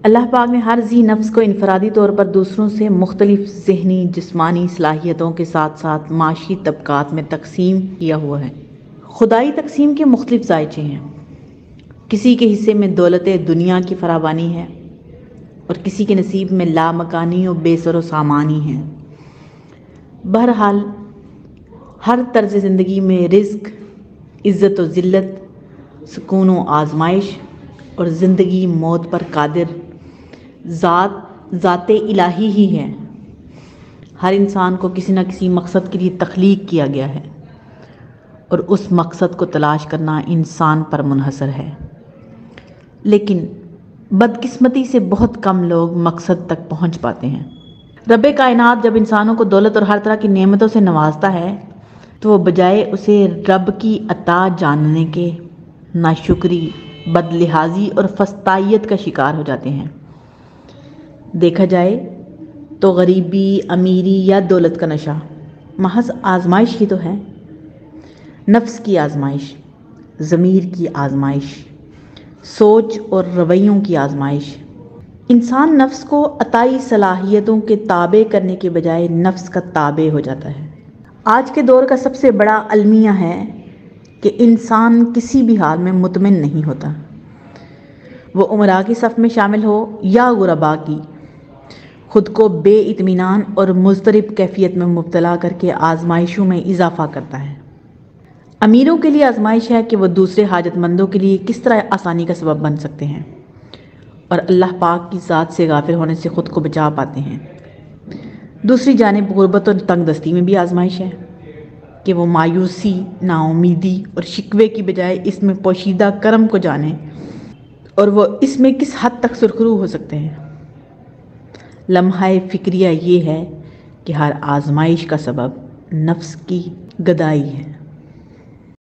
اللہ پاک نے ہر ذی نفس کو انفرادی طور پر دوسروں سے مختلف ذہنی جسمانی صلاحیتوں کے ساتھ ساتھ معاشی طبقات میں تقسیم کیا ہوا ہے۔ خدائی تقسیم کے مختلف ذائچے ہیں۔ کسی کے حصے میں دولت دنیا کی فراوانی ہے اور کسی کے نصیب میں لامکانی و بے سر و سامانی ہے۔ بہرحال ہر طرز زندگی میں رزق، عزت و ذلت، سکون و آزمائش اور زندگی موت پر قادر ذات الہی ہی ہے۔ ہر انسان کو کسی نہ کسی مقصد کے لیے تخلیق کیا گیا ہے اور اس مقصد کو تلاش کرنا انسان پر منحصر ہے۔ لیکن بدقسمتی سے بہت کم لوگ مقصد تک پہنچ پاتے ہیں۔ رب کائنات جب انسانوں کو دولت اور ہر طرح کی نعمتوں سے نوازتا ہے تو وہ بجائے اسے رب کی عطا جاننے کے ناشکری، بدلحاظی اور فسطائیت کا شکار ہو جاتے ہیں۔ دیکھا جائے تو غریبی، امیری یا دولت کا نشہ محض آزمائش ہی تو ہے۔ نفس کی آزمائش، ضمیر کی آزمائش، سوچ اور رویوں کی آزمائش۔ انسان نفس کو عطائی صلاحیتوں کے تابع کرنے کے بجائے نفس کا تابع ہو جاتا ہے۔ آج کے دور کا سب سے بڑا المیہ ہے کہ انسان کسی بھی حال میں مطمئن نہیں ہوتا، وہ امراء کی صف میں شامل ہو یا غرباء کی۔ خود کو بے اطمینان اور مضطرب کیفیت میں مبتلا کر کے آزمائشوں میں اضافہ کرتا ہے۔ امیروں کے لیے آزمائش ہے کہ وہ دوسرے حاجت مندوں کے لیے کس طرح آسانی کا سبب بن سکتے ہیں اور اللہ پاک کی ذات سے غافل ہونے سے خود کو بچا پاتے ہیں۔ دوسری جانب غربت اور تنگ دستی میں بھی آزمائش ہے کہ وہ مایوسی، نا امیدی اور شکوے کی بجائے اس میں پوشیدہ کرم کو جانیں اور وہ اس میں کس حد تک سرخرو ہو سکتے ہیں۔ لمحہ فکریہ یہ ہے کہ ہر آزمائش کا سبب نفس کی گدائی ہے۔